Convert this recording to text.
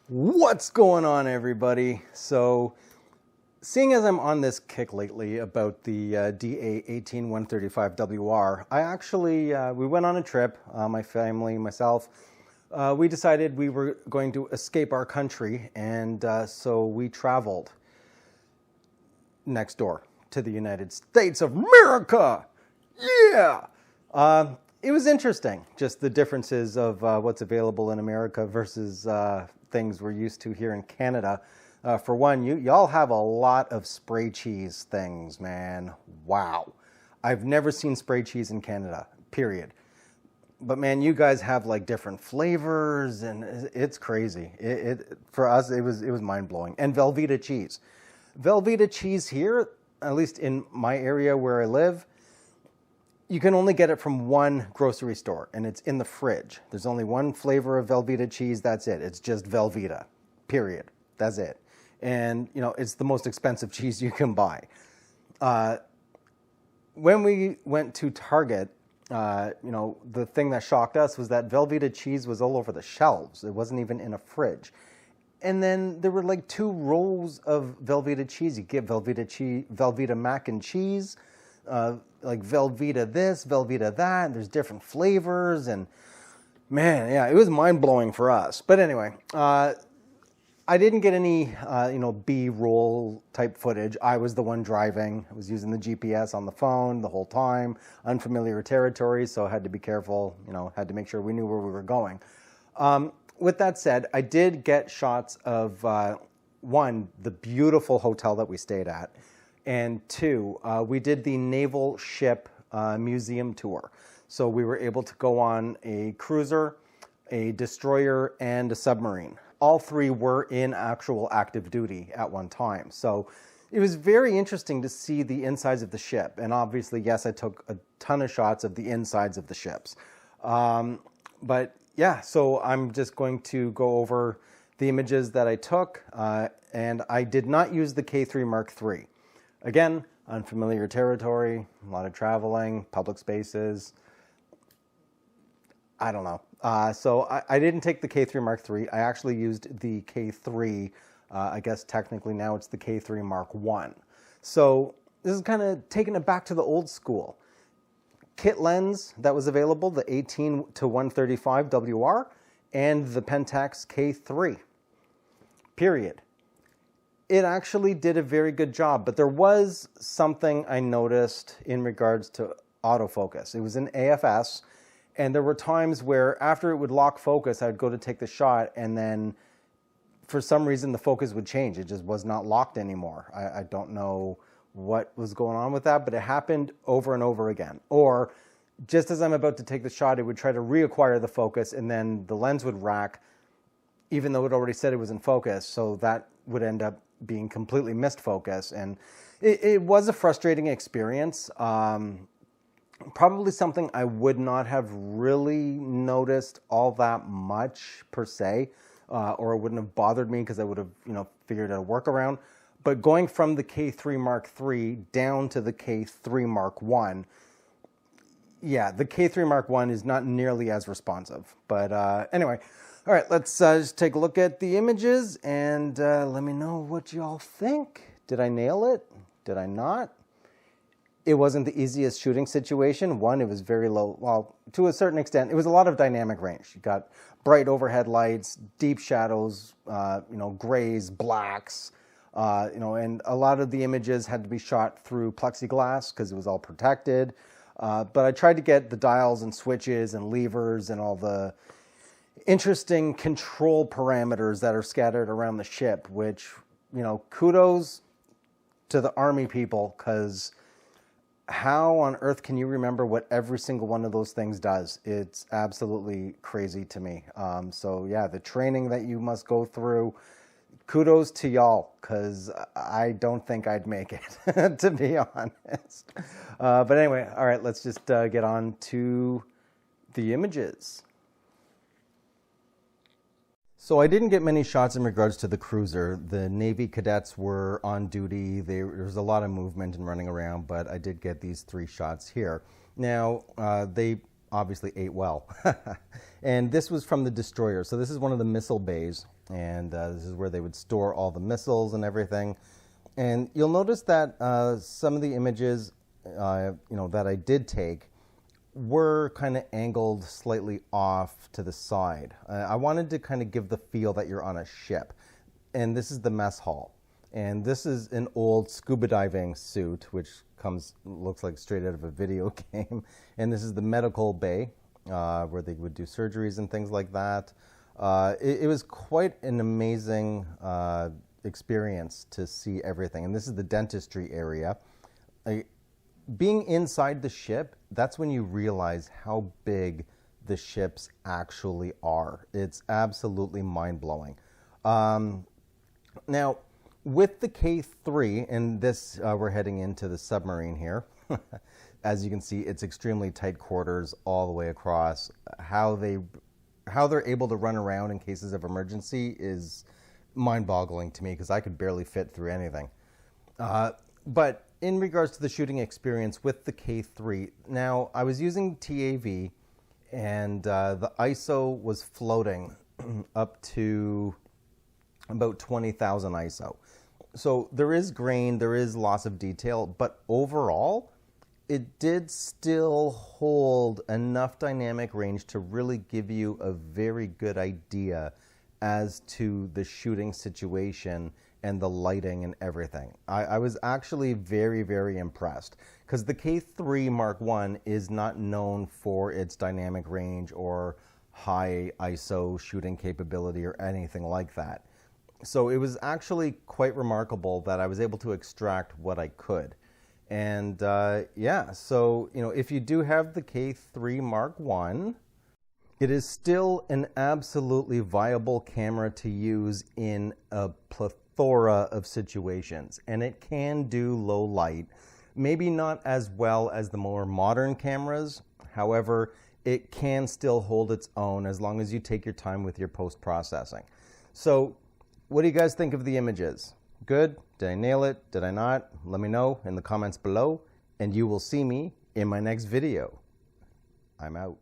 What's going on, everybody? So, seeing as I'm on this kick lately about the DA18135WR, I actually, we went on a trip, my family, myself. We decided we were going to escape our country, and so we traveled next door to the United States of America. Yeah! It was interesting, just the differences of what's available in America versus things we're used to here in Canada. For one, y'all have a lot of spray cheese things, man. Wow. I've never seen spray cheese in Canada, period. But man, you guys have like different flavors, and it's crazy. For us, it was mind-blowing. And Velveeta cheese. Velveeta cheese here, at least in my area where I live, you can only get it from one grocery store, and it's in the fridge. There's only one flavor of Velveeta cheese, that's it. It's just Velveeta, period. That's it. And, you know, it's the most expensive cheese you can buy. When we went to Target, you know, the thing that shocked us was that Velveeta cheese was all over the shelves. It wasn't even in a fridge. And then there were like 2 rows of Velveeta cheese. You get Velveeta mac and cheese, like Velveeta this, Velveeta that, and there's different flavors, and man, yeah, it was mind-blowing for us. But anyway, I didn't get any, you know, B-roll type footage. I was the one driving. I was using the GPS on the phone the whole time, unfamiliar territory, so I had to be careful, you know, had to make sure we knew where we were going. With that said, I did get shots of, one, the beautiful hotel that we stayed at, and 2, we did the Naval Ship Museum tour. So we were able to go on a cruiser, a destroyer, and a submarine. All 3 were in actual active duty at one time. So it was very interesting to see the insides of the ship. And obviously, yes, I took a ton of shots of the insides of the ships. But yeah, so I'm just going to go over the images that I took. And I did not use the K-3 Mark III. Again, unfamiliar territory, a lot of traveling, public spaces. I don't know. So I didn't take the K-3 Mark III. I actually used the K-3. I guess technically now it's the K-3 Mark I. So this is kind of taking it back to the old school. Kit lens that was available, the 18 to 135 WR, and the PENTAX K-3. Period. It actually did a very good job, but there was something I noticed in regards to autofocus. It was in AFS, and there were times where after it would lock focus, I'd go to take the shot, and then for some reason the focus would change. It just was not locked anymore. I don't know what was going on with that, but it happened over and over again. Or just as I'm about to take the shot, it would try to reacquire the focus, and then the lens would rack, even though it already said it was in focus, so that would end up being completely missed focus. And it was a frustrating experience. Probably something I would not have really noticed all that much per se, or it wouldn't have bothered me because I would have, you know, figured out a workaround. But going from the K-3 Mark III down to the K-3 Mark I, yeah, the K-3 Mark I is not nearly as responsive. But anyway, all right, let's just take a look at the images and let me know what y'all think. Did I nail it? Did I not? It wasn't the easiest shooting situation. One, it was very low. Well, to a certain extent, it was a lot of dynamic range. You got bright overhead lights, deep shadows, you know, grays, blacks, you know, and a lot of the images had to be shot through plexiglass because it was all protected. But I tried to get the dials and switches and levers and all the interesting control parameters that are scattered around the ship, which, you know, kudos to the Army people, because how on earth can you remember what every single one of those things does? It's absolutely crazy to me. So yeah, the training that you must go through, kudos to y'all, because I don't think I'd make it, to be honest. But anyway, all right, let's just get on to the images. So I didn't get many shots in regards to the cruiser. The Navy cadets were on duty. There was a lot of movement and running around, but I did get these 3 shots here. Now, they obviously ate well. And this was from the destroyer. So this is one of the missile bays, and this is where they would store all the missiles and everything. And you'll notice that some of the images that I did take were kind of angled slightly off to the side. I wanted to kind of give the feel that you're on a ship. And this is the mess hall. And this is an old scuba diving suit, which looks like straight out of a video game. And this is the medical bay, where they would do surgeries and things like that. It was quite an amazing experience to see everything. And this is the dentistry area. Being inside the ship, that's when you realize how big the ships actually are. It's absolutely mind-blowing. Now, with the K-3, and this, we're heading into the submarine here. As you can see, it's extremely tight quarters all the way across. How they're able to run around in cases of emergency is mind-boggling to me, because I could barely fit through anything. But in regards to the shooting experience with the K-3, now I was using TAV, and the ISO was floating up to about 20,000 ISO. So there is grain, there is loss of detail, but overall, it did still hold enough dynamic range to really give you a very good idea as to the shooting situation and the lighting and everything. I was actually very, very impressed, because the K-3 Mark I is not known for its dynamic range or high ISO shooting capability or anything like that. So it was actually quite remarkable that I was able to extract what I could. And yeah, so if you do have the K-3 Mark I, it is still an absolutely viable camera to use in a plethora of situations, and it can do low light. Maybe not as well as the more modern cameras. However, it can still hold its own as long as you take your time with your post-processing. So what do you guys think of the images? Good? Did I nail it? Did I not? Let me know in the comments below, and you will see me in my next video. I'm out.